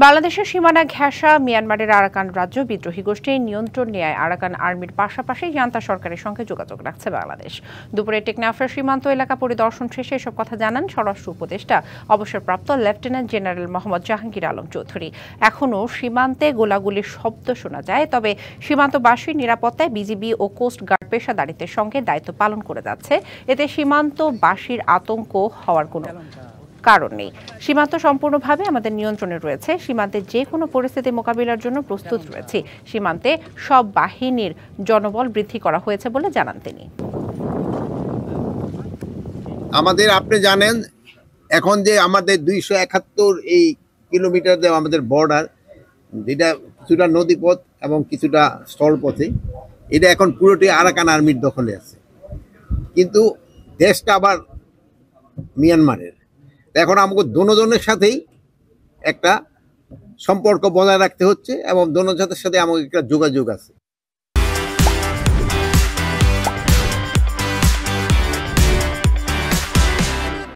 বাংলাদেশের সীমানা ঘেঁষা মিয়ানমারের আরাকান রাজ্য বিদ্রোহী গোষ্ঠীর নিয়ন্ত্রণ নেয় আরাকান আর্মির পাশাপাশি জান্তা সরকারের সঙ্গে যোগাযোগ রাখছে বাংলাদেশ। দুপুরে টেকনাফের সীমান্ত এলাকা পরিদর্শন শেষে এসব কথা জানান স্বরাষ্ট্র উপদেষ্টা অবসরপ্রাপ্ত লেফটেন্যান্ট জেনারেল মোহাম্মদ জাহাঙ্গীর আলম চৌধুরী। এখনও সীমান্তে গোলাগুলির শব্দ শোনা যায়, তবে সীমান্তবাসীর নিরাপত্তায় বিজিবি ও কোস্ট গার্ড পেশাদারিত্বের সঙ্গে দায়িত্ব পালন করে যাচ্ছে। এতে সীমান্তবাসীর আতঙ্ক হওয়ার কোনো কারণ নেই। সীমান্ত সম্পূর্ণভাবে আমাদের নিয়ন্ত্রণে রয়েছে। সীমান্তে যে কোনো পরিস্থিতি মোকাবিলার জন্য প্রস্তুত রয়েছে। সীমান্তে সব বাহিনীর জনবল বৃদ্ধি করা হয়েছে বলে জানান তিনি। আমাদের আপনি জানেন এখন যে আমাদের 271 এই কিলোমিটার আমাদের বর্ডার, যেটা কিছুটা নদীপথ এবং কিছুটা স্থলপথে, এটা এখন পুরোটি আরাকান আর্মির দখলে আছে। কিন্তু দেশটা আবার মিয়ানমারের। এখন আমাকে দোনোজনের সাথেই একটা সম্পর্ক বজায় রাখতে হচ্ছে এবং দোনোজনের সাথে আমাকে একটা যোগাযোগ আছে।